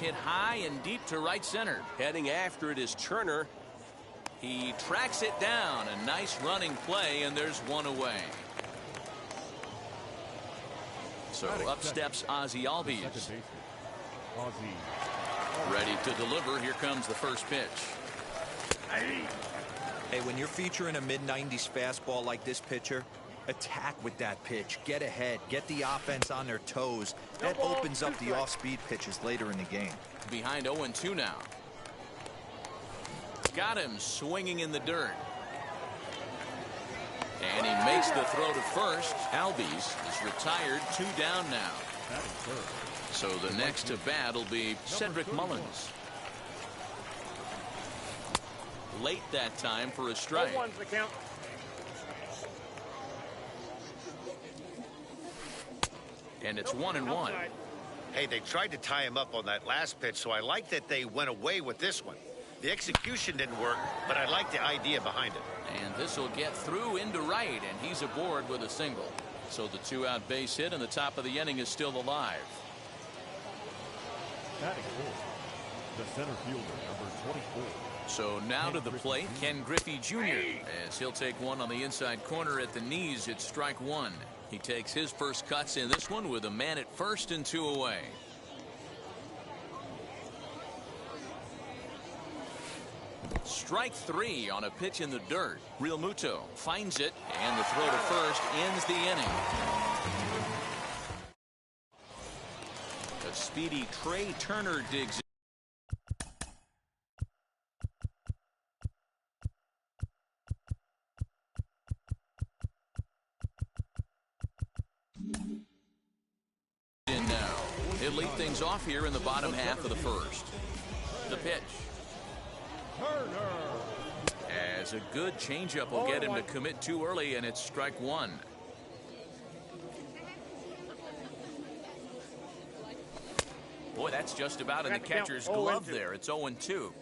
hit high and deep to right center. Heading after it is Turner. He tracks it down. A nice running play, and there's one away. So up steps Ozzie Albies. Ready to deliver. Here comes the first pitch. Hey, when you're featuring a mid-90s fastball like this pitcher, attack with that pitch. Get ahead. Get the offense on their toes. That opens up the off-speed pitches later in the game. Behind 0-2 now. Got him swinging in the dirt. And he makes the throw to first. Albies is retired. 2 down now. So the next to bat will be Cedric Mullins. Late that time for a strike. And it's 1-1. Hey, they tried to tie him up on that last pitch, so I like that they went away with this one. The execution didn't work, but I like the idea behind it. And this will get through into right, and he's aboard with a single. So the 2-out base hit, and the top of the inning is still alive. Batting fourth, the center fielder, number 24. So now to the plate, Ken Griffey Jr. as he'll take one on the inside corner at the knees. It's strike 1. He takes his first cuts in this one with a man at first and 2 away. Strike 3 on a pitch in the dirt. Real Muto finds it, and the throw to first ends the inning. A speedy Trey Turner digs in now. He'll lead things off here in the bottom half of the first. The pitch. As a good changeup will get him to commit too early, and it's strike 1. Boy, that's just about in the catcher's glove there. It's 0-2.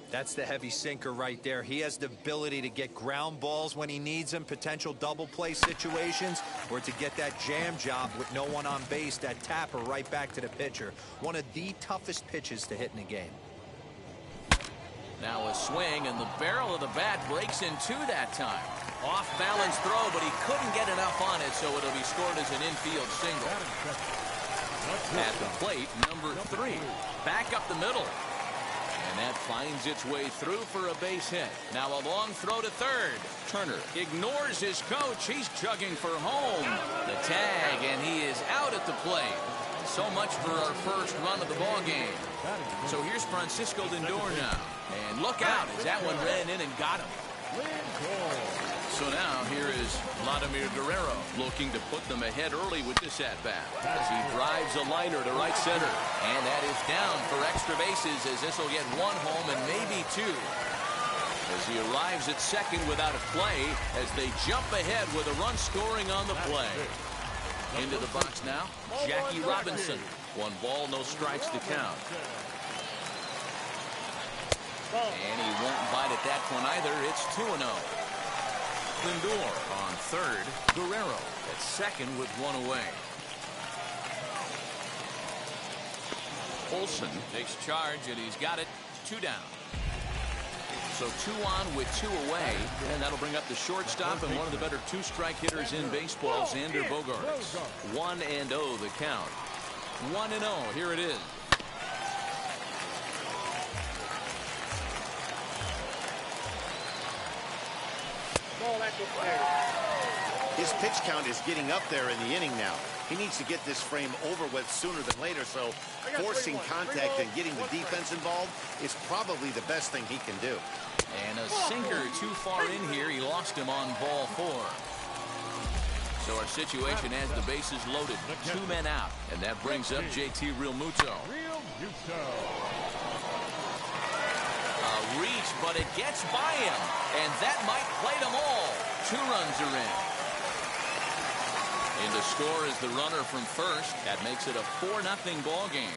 That's the heavy sinker right there. He has the ability to get ground balls when he needs them, potential double play situations, or to get that jam job with no one on base, that tapper right back to the pitcher. One of the toughest pitches to hit in the game. Now a swing, and the barrel of the bat breaks in 2 that time. Off balance throw, but he couldn't get enough on it, so it'll be scored as an infield single. At the plate, number 3. Back up the middle. And that finds its way through for a base hit. Now a long throw to third. Turner ignores his coach. He's chugging for home. The tag, and he is out at the plate. So much for our first run of the ball game. So here's Francisco Lindor now. And look out as that one ran in and got him. So now here is Vladimir Guerrero looking to put them ahead early with this at-bat as he drives a liner to right center. And that is down for extra bases as this will get 1 home and maybe 2. As he arrives at second without a play as they jump ahead with a run scoring on the play. Into the box now, Jackie Robinson. 1 ball, no strikes to count. And he won't bite at that one either. It's 2-0. Lindor on third. Guerrero at second with 1 away. Olsen takes charge, and he's got it. 2 down. So 2 on with 2 away, and that'll bring up the shortstop and one of the better 2-strike hitters in baseball, Xander Bogaerts. 1-0 the count. 1-0. Here it is. His pitch count is getting up there in the inning now. He needs to get this frame over with sooner than later, so forcing contact and getting the defense involved is probably the best thing he can do. And a sinker too far in here. He lost him on ball 4. So our situation has the bases loaded. 2 men out, and that brings up JT Realmuto. A reach, but it gets by him, and that might play them all. 2 runs are in. And to score is the runner from first. That makes it a 4-0 ball game.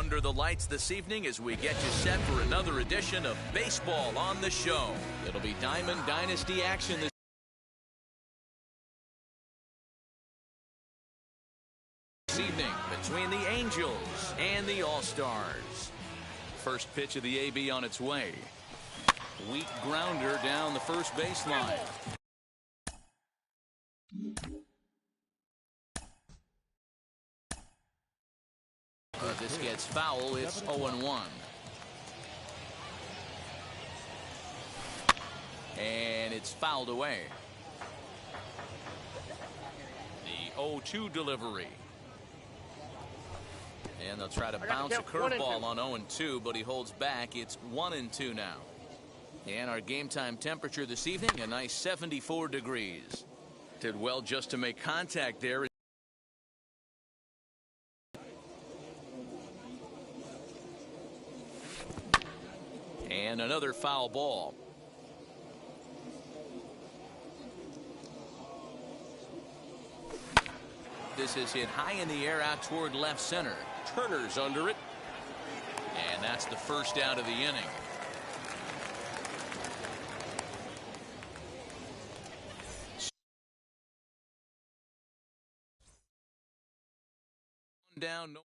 under the lights this evening as we get you set for another edition of Baseball on the Show. It'll be Diamond Dynasty action this evening between the Angels and the All-Stars. First pitch of the AB on its way. Weak grounder down the first baseline. This gets foul. It's 0-1. And it's fouled away. The 0-2 delivery. And they'll try to bounce a curveball on 0-2, but he holds back. It's 1-2 now. And our game time temperature this evening, a nice 74 degrees. Did well just to make contact there. And another foul ball. This is hit high in the air out toward left center. Turner's under it. And that's the first out of the inning. Down. No.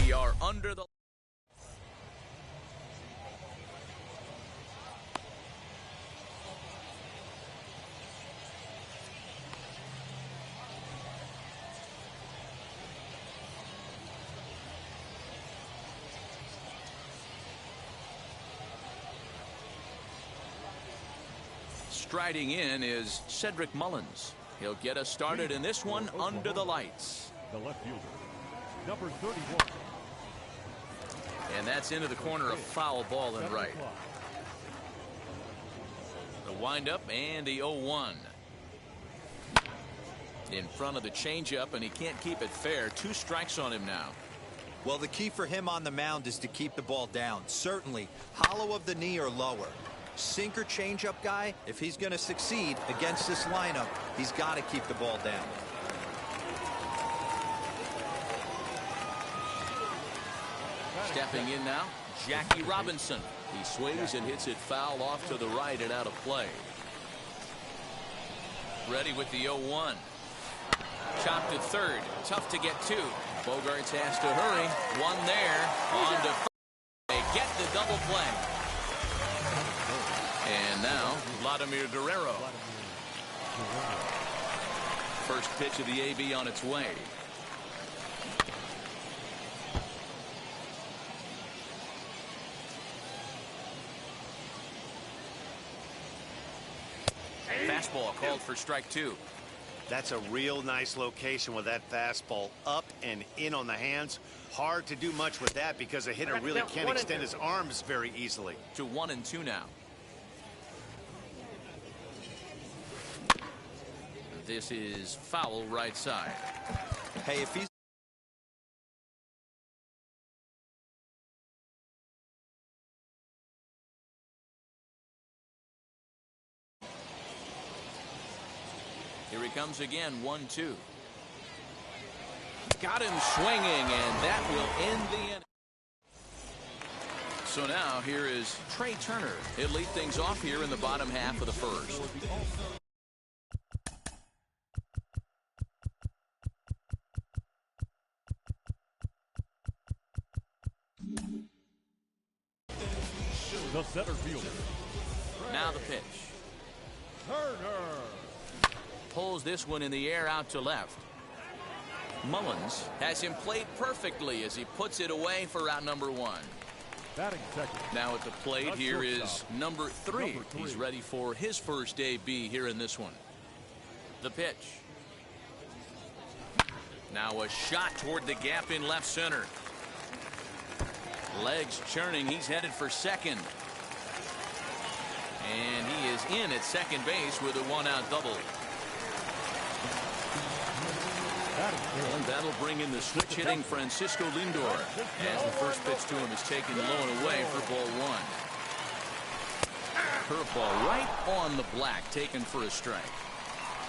We are under the striding in is Cedric Mullins. He'll get us started in this one under the lights. The left fielder, number 31. And that's into the corner, a foul ball in right. The windup and the 0-1. In front of the changeup, and he can't keep it fair. 2 strikes on him now. Well, the key for him on the mound is to keep the ball down. Certainly, hollow of the knee or lower. Sinker changeup guy, if he's going to succeed against this lineup, he's got to keep the ball down. Stepping in now, Jackie Robinson. He swings and hits it foul off to the right and out of play. Ready with the 0-1. Chopped to third. Tough to get to. Bogarts has to hurry. One there. On to first. They get the double play. And now, Vladimir Guerrero. First pitch of the AB on its way. Fastball called for strike 2. That's a real nice location with that fastball up and in on the hands. Hard to do much with that because a hitter really can't extend his arms very easily. To 1-2 now. This is foul right side. Hey, if he's Here he comes again, 1-2. Got him swinging, and that will end the inning. So now here is Trey Turner. He'll lead things off here in the bottom half of the first. The center fielder. Now the pitch. Turner. Pulls this one in the air out to left. Mullins has him played perfectly as he puts it away for out number 1. Batting second. Now at the plate, here is shortstop. number 3. Number 3. He's ready for his first AB here in this one. The pitch. Now a shot toward the gap in left center. Legs churning. He's headed for second. And he is in at second base with a 1-out double. And that'll bring in the switch-hitting Francisco Lindor as the first pitch to him is taken low and away for ball 1. Curveball right on the black, taken for a strike.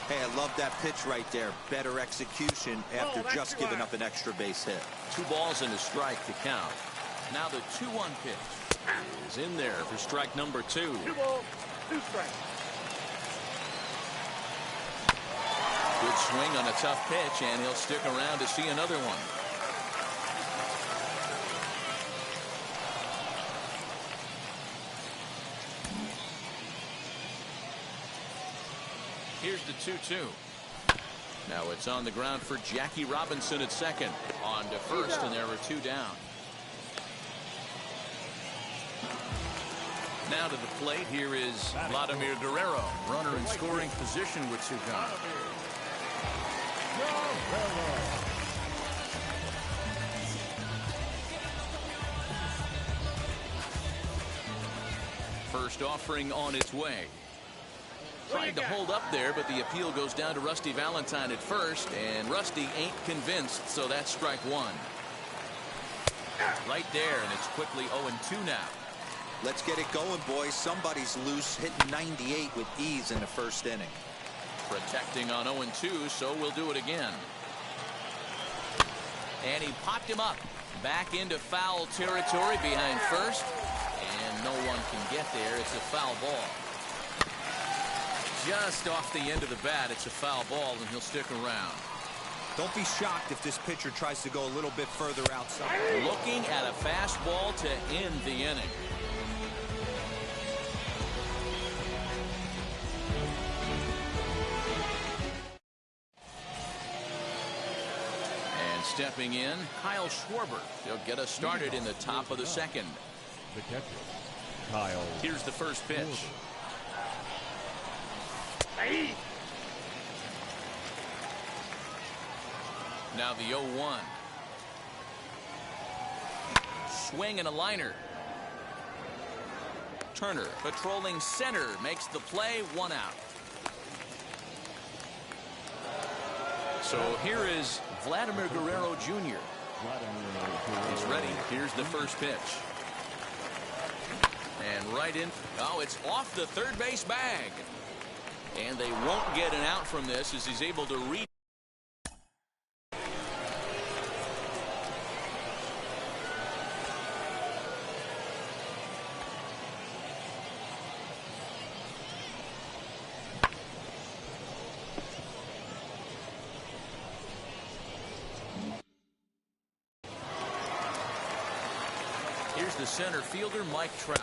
Hey, I love that pitch right there. Better execution after just giving up an extra base hit. 2 balls and a strike to count. Now the 2-1 pitch is in there for strike number 2. 2 balls, 2 strikes. Good swing on a tough pitch, and he'll stick around to see another one. Here's the 2-2. Now it's on the ground for Jackie Robinson at second. On to first, and there are 2 down. Now to the plate, here is Vladimir Guerrero. Runner in scoring position with 2 gone. First offering on its way. Tried to hold up there, but the appeal goes down to Rusty Valentine at first, and Rusty ain't convinced, so that's strike 1. Right there, and it's quickly 0-2 now. Let's get it going, boys. Somebody's loose, hitting 98 with ease in the first inning. Protecting on 0-2, so we'll do it again. And he popped him up. Back into foul territory behind first. And no one can get there. It's a foul ball. Just off the end of the bat, it's a foul ball, and he'll stick around. Don't be shocked if this pitcher tries to go a little bit further outside. Looking at a fastball to end the inning. And stepping in, Kyle Schwarber. He'll get us started in the top of the second. The catcher, Kyle. Here's the first pitch. Now the 0-1. Swing and a liner. Turner patrolling center makes the play, 1 out. So here is Vladimir Guerrero Jr. He's ready. Here's the first pitch. And right in. Oh, it's off the third base bag. And they won't get an out from this as he's able to reach. Here's the center fielder, Mike Trout,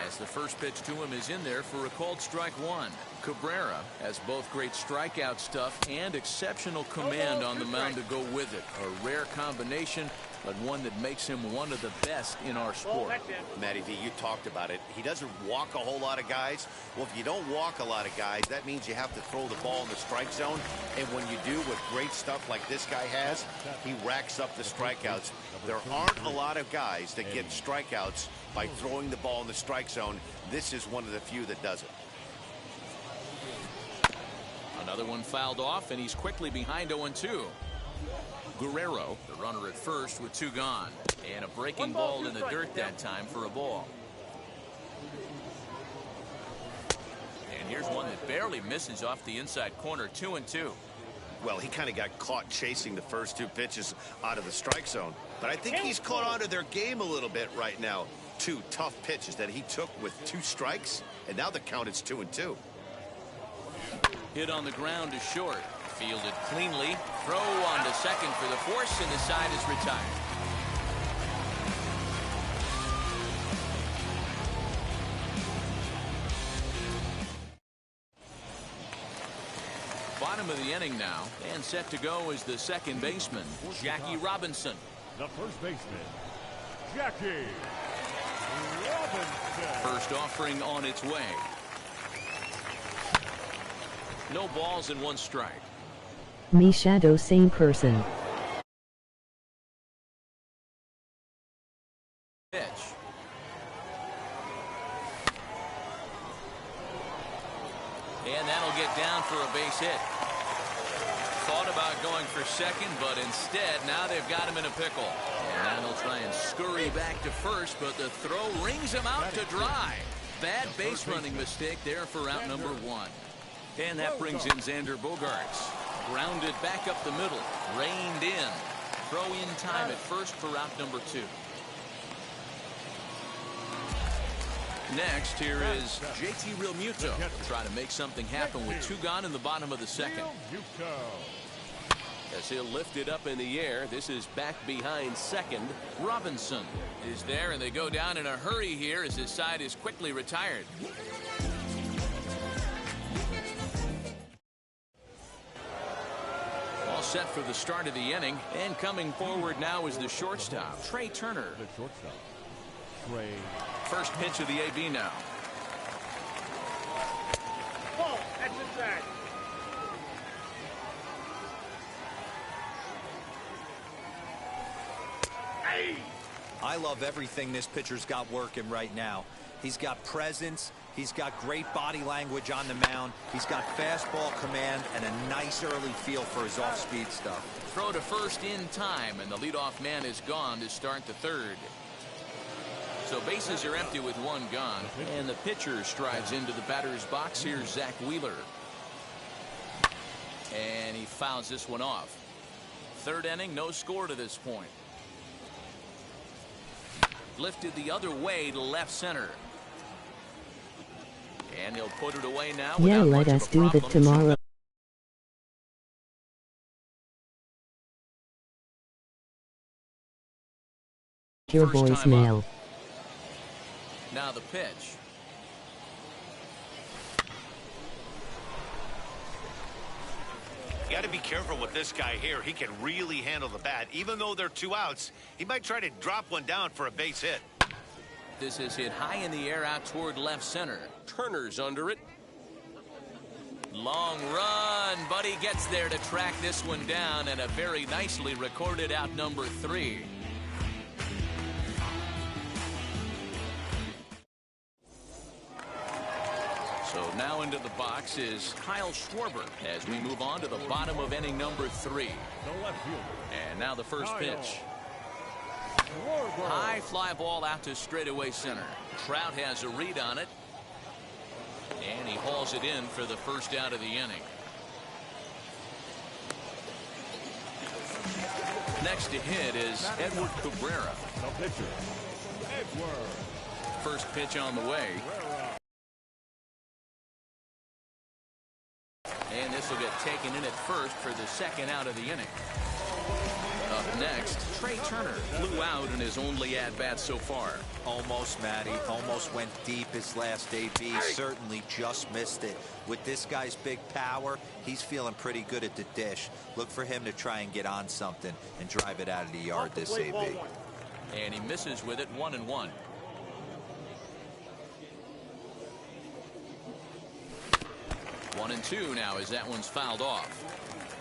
as the first pitch to him is in there for a called strike 1. Cabrera has both great strikeout stuff and exceptional command on the mound to go with it. A rare combination, but one that makes him one of the best in our sport. Matty V, you talked about it. He doesn't walk a whole lot of guys. Well, if you don't walk a lot of guys, that means you have to throw the ball in the strike zone. And when you do, with great stuff like this guy has, he racks up the strikeouts. There aren't a lot of guys that get strikeouts by throwing the ball in the strike zone. This is one of the few that does it. Another one fouled off, and he's quickly behind 0-2. Guerrero, the runner at first with 2 gone. And a breaking ball in the dirt that time for a ball. And here's one that barely misses off the inside corner, 2-2. Well, he kind of got caught chasing the first 2 pitches out of the strike zone. But I think he's caught on to their game a little bit right now. 2 tough pitches that he took with 2 strikes, and now the count is 2-2. Hit on the ground to short. Fielded cleanly. Throw on to second for the force, and the side is retired. Bottom of the inning now, and set to go is the second baseman, Jackie Robinson. The first baseman, Jackie Robinson. First offering on its way. No balls and 1 strike. Me shadow same person. Pitch. And that'll get down for a base hit. Thought about going for second, but instead now they've got him in a pickle. And now they'll try and scurry back to first, but the throw rings him out to dry. Bad base running mistake there for out number 1. And that brings in Xander Bogaerts. Grounded back up the middle. Reined in. Throw in time at first for out number 2. Next, here is JT Realmuto to try to make something happen with 2 gone in the bottom of the second. As he'll lift it up in the air, this is back behind second. Robinson is there, and they go down in a hurry here as his side is quickly retired. All set for the start of the inning, and coming forward now is the shortstop, Trey Turner. The shortstop, Trey. First pitch of the AB now. Ball, that's inside. Hey! I love everything this pitcher's got working right now. He's got presence. He's got great body language on the mound. He's got fastball command and a nice early feel for his off-speed stuff. Throw to first in time, and the leadoff man is gone to start the third. So bases are empty with 1 gone, and the pitcher strides into the batter's box. Here's Zach Wheeler. And he fouls this one off. Third inning, no score to this point. Lifted the other way to left center. And he'll put it away now. Yeah, let us do that tomorrow. Your voicemail. Now the pitch. You got to be careful with this guy here. He can really handle the bat. Even though they're 2 outs, he might try to drop one down for a base hit. This is hit high in the air out toward left center. Turner's under it. Long run, but he gets there to track this one down, and a very nicely recorded out number 3. So now into the box is Kyle Schwarber as we move on to the bottom of inning number 3. The left fielder. And now the first pitch. High fly ball out to straightaway center. Trout has a read on it. And he hauls it in for the first out of the inning. Next to hit is Edward Cabrera. The pitcher, Edward. First pitch on the way. And this will get taken in at first for the second out of the inning. Up next, Trey Turner flew out in his only at-bat so far. Almost, Matty. Almost went deep his last AB. Certainly just missed it. With this guy's big power, he's feeling pretty good at the dish. Look for him to try and get on something and drive it out of the yard this AB. And he misses with it, 1-1. One and two now as that one's fouled off.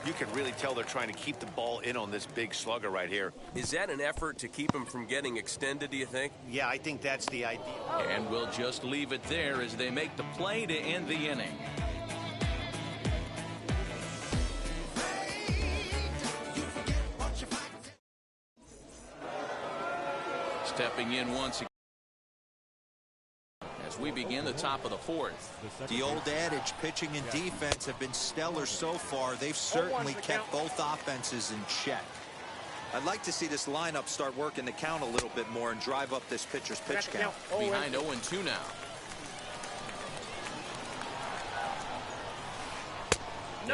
You can really tell they're trying to keep the ball in on this big slugger right here. Is that an effort to keep him from getting extended, do you think? Yeah, I think that's the idea. And we'll just leave it there as they make the play to end the inning. Stepping in once again as we begin the top of the fourth. The old adage, pitching and defense have been stellar so far. They've certainly kept both offenses in check. I'd like to see this lineup start working the count a little bit more and drive up this pitcher's pitch count. Behind 0-2 now.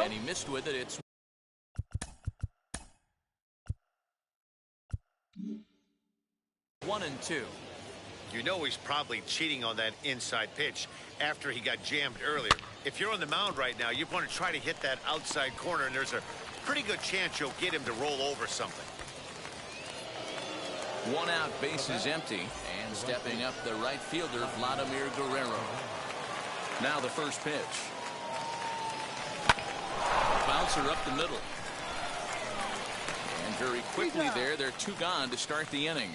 And he missed with it. It's 1-2. You know he's probably cheating on that inside pitch after he got jammed earlier. If you're on the mound right now, you want to try to hit that outside corner, and there's a pretty good chance you'll get him to roll over something. One out, base is empty, and stepping up the right fielder, Vladimir Guerrero. Now the first pitch. Bouncer up the middle. And very quickly there, they're two gone to start the inning.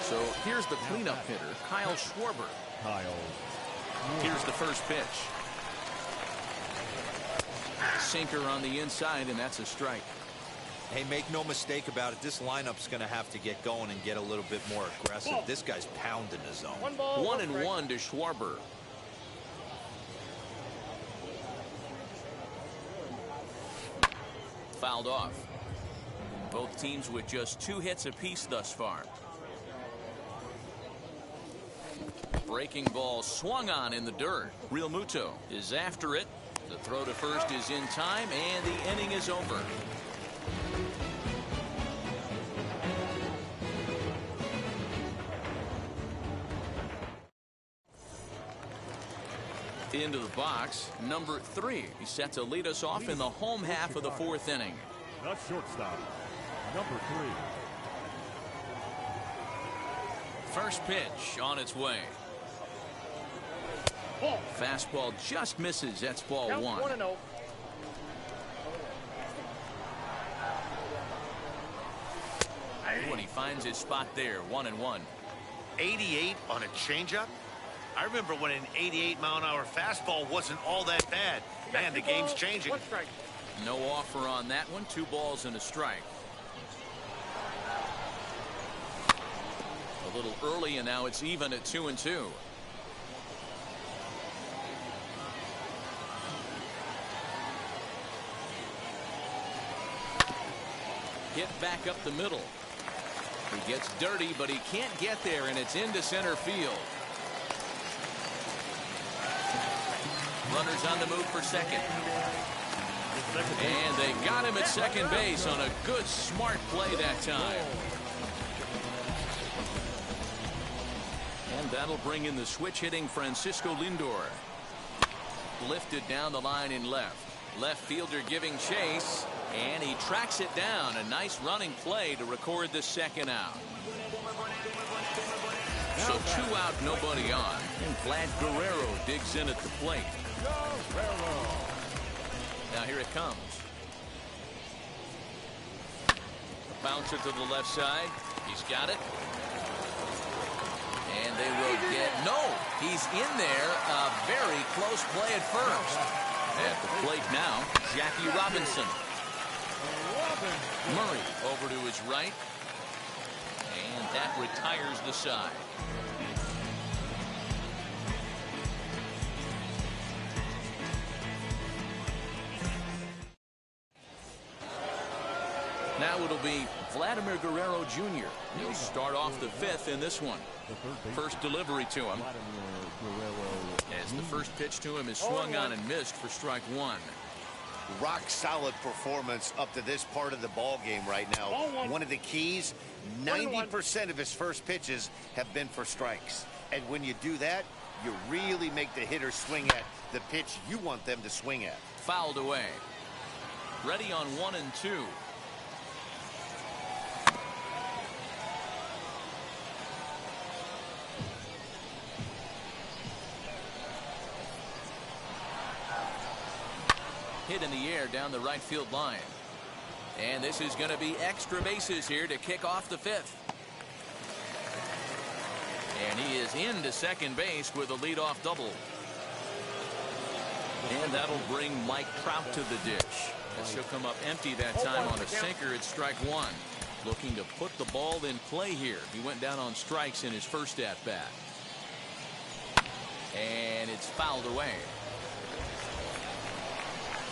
So here's the cleanup hitter, Kyle Schwarber. Here's the first pitch. Sinker on the inside, and that's a strike. Hey, make no mistake about it. This lineup's going to have to get going and get a little bit more aggressive. This guy's pounding his zone. 1-1 to Schwarber. Fouled off. Both teams with just 2 hits apiece thus far. Breaking ball swung on in the dirt. Real Muto is after it. The throw to first is in time, and the inning is over. Into the box, number 3. He's set to lead us off in the home half of the 4th inning. The shortstop, number 3. First pitch on its way. Fastball just misses. That's ball 1. When he finds his spot there, 1-1. 88 on a changeup? I remember when an 88-mile-an-hour fastball wasn't all that bad. Man, the game's changing. No offer on that one. 2 balls and a strike. A little early, and now it's even at 2-2. Hit back up the middle. He gets dirty, but he can't get there, and it's into center field. Runners on the move for second. And they got him at second base on a good, smart play that time. And that'll bring in the switch-hitting Francisco Lindor. Lifted down the line in left. Left fielder giving chase, and he tracks it down. A nice running play to record the second out. So 2 out, nobody on. And Vlad Guerrero digs in at the plate. Now here it comes. A bouncer to the left side. He's got it. And they will get... No! He's in there. A very close play at first. At the plate now, Jackie Robinson. Murray over to his right. And that retires the side. Now it'll be Vladimir Guerrero Jr. He'll start off the 5th in this one. First delivery to him. As the first pitch to him is swung on and missed for strike 1. rock solid performance up to this part of the ball game right now. One of the keys, 90% of his first pitches have been for strikes. And when you do that, you really make the hitter swing at the pitch you want them to swing at. Fouled away. Ready on 1 and 2. Hit in the air down the right field line. And this is going to be extra bases here to kick off the 5th. And he is into second base with a leadoff double. And that'll bring Mike Trout to the dish. As he'll come up empty that time on a sinker at strike 1. Looking to put the ball in play here. He went down on strikes in his first at-bat. And it's fouled away.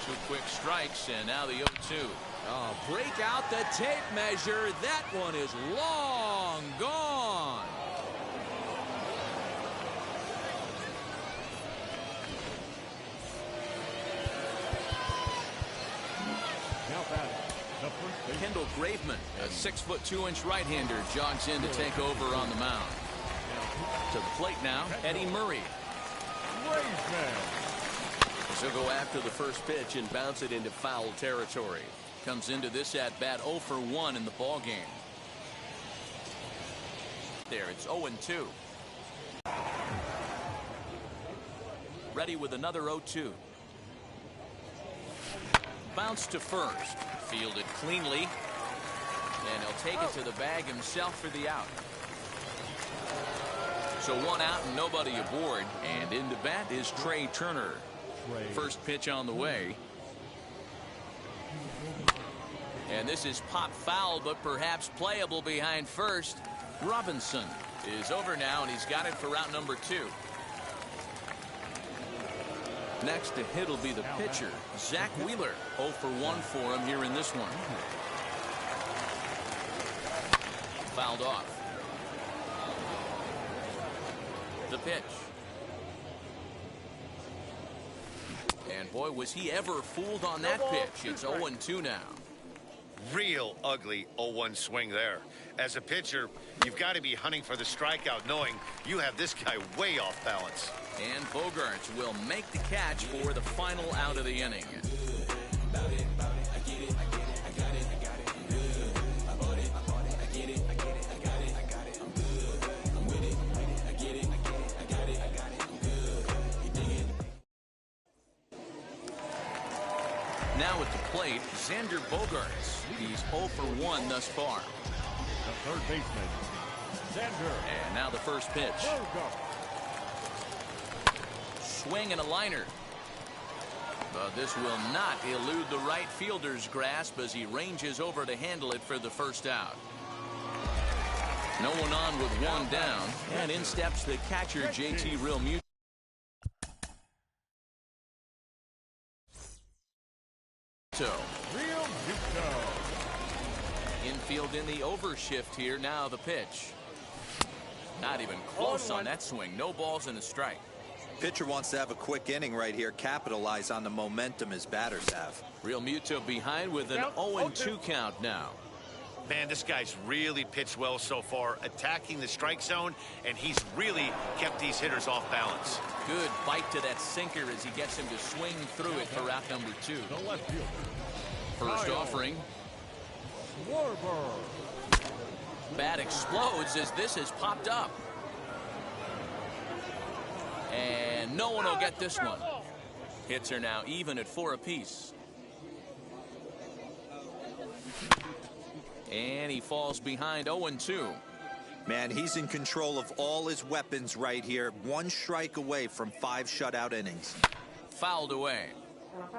2 quick strikes, and now the 0-2. Oh, break out the tape measure. That one is long gone. Kendall Graveman, a 6'2" right-hander, jogs in to take over on the mound. To the plate now, Eddie Murray. So go after the first pitch and bounce it into foul territory. Comes into this at-bat 0 for 1 in the ball game. There, it's 0-2. Ready with another 0-2. Bounce to first. Fielded cleanly. And he'll take it to the bag himself for the out. So 1 out and nobody aboard. And into bat is Trey Turner. First pitch on the way. And this is pop foul, but perhaps playable behind first. Robinson is over now, and he's got it for out number 2. Next to hit will be the pitcher, Zach Wheeler. 0 for 1 for him here in this one. Fouled off. The pitch. And boy, was he ever fooled on that pitch. It's 0-2 now. Real ugly 0-1 swing there. As a pitcher, you've got to be hunting for the strikeout, knowing you have this guy way off balance. And Bogaerts will make the catch for the final out of the inning. Now at the plate, Xander Bogaerts. He's 0 for 1 thus far. The third baseman, Xander. And now the first pitch. Swing and a liner. But this will not elude the right fielder's grasp as he ranges over to handle it for the first out. No one on with 1 down. And in steps the catcher, JT Realmuto. Infield in the overshift here. Now the pitch. Not even close on that swing. No balls and a strike. Pitcher wants to have a quick inning right here. Capitalize on the momentum his batters have. Realmuto behind with an 0-2 count now. Man, this guy's really pitched well so far, attacking the strike zone, and he's really kept these hitters off balance. Good bite to that sinker as he gets him to swing through it for out number 2. The left fielder. First offering. Bat explodes as this has popped up. And no one will get this one. Hits are now even at 4 apiece. And he falls behind 0-2. Man, he's in control of all his weapons right here. 1 strike away from 5 shutout innings. Fouled away.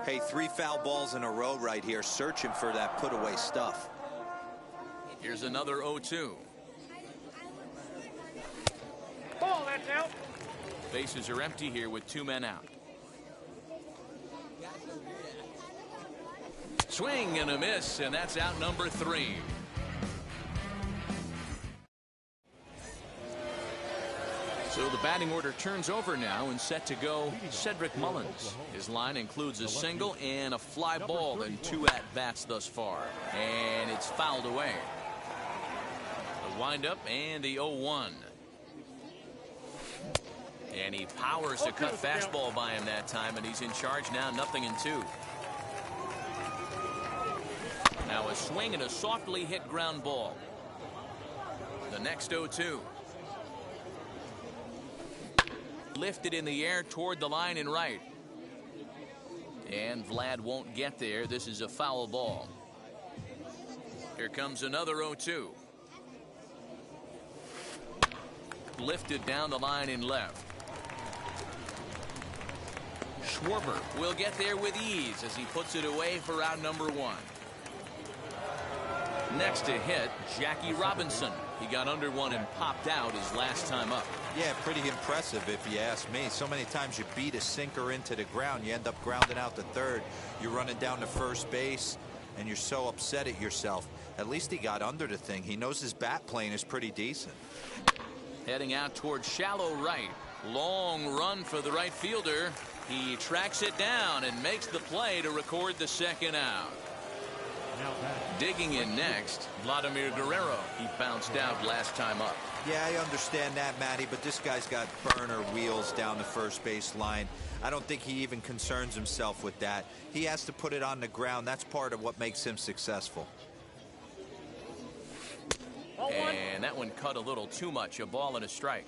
Hey, 3 foul balls in a row right here, searching for that put-away stuff. Here's another 0-2. Ball, that's out. Bases are empty here with 2 men out. Swing and a miss, and that's out number 3. So the batting order turns over now and set to go Cedric Mullins. His line includes a single and a fly ball in 2 at-bats thus far. And it's fouled away. The windup and the 0-1. And he powers to cut fastball by him that time, and he's in charge now, 0-2. Now a swing and a softly hit ground ball. The next 0-2. Lifted in the air toward the line and right. And Vlad won't get there. This is a foul ball. Here comes another 0-2. Lifted down the line and left. Schwarber will get there with ease as he puts it away for out number 1. Next to hit, Jackie Robinson. He got under one and popped out his last time up. Yeah, pretty impressive if you ask me. So many times you beat a sinker into the ground, you end up grounding out to third. You're running down to first base, and you're so upset at yourself. At least he got under the thing. He knows his bat plane is pretty decent. Heading out towards shallow right. Long run for the right fielder. He tracks it down and makes the play to record the second out. Digging in next, Vladimir Guerrero. He bounced out last time up. Yeah, I understand that, Matty, but this guy's got burner wheels down the first base line. I don't think he even concerns himself with that. He has to put it on the ground. That's part of what makes him successful. And that one cut a little too much. A ball and a strike.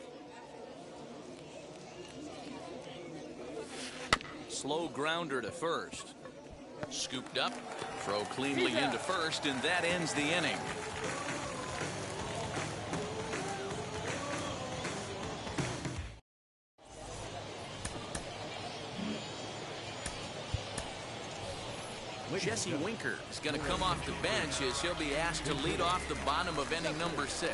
Slow grounder to first. Scooped up. Throw cleanly into first, and that ends the inning. Jesse Winker is going to come off the bench as he'll be asked to lead off the bottom of inning number 6.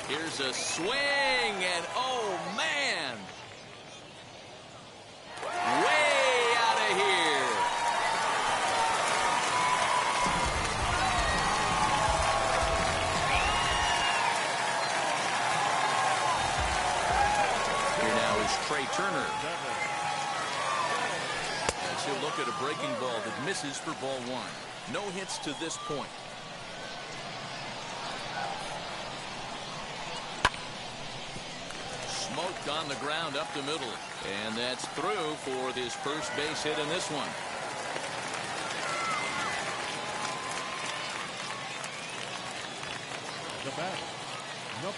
Here's a swing, and oh man, way out of here. Here now is Trey Turner. As he'll look at a breaking ball that misses for ball 1. No hits to this point. Smoked on the ground up the middle. And that's through for this first base hit in this one. The batter,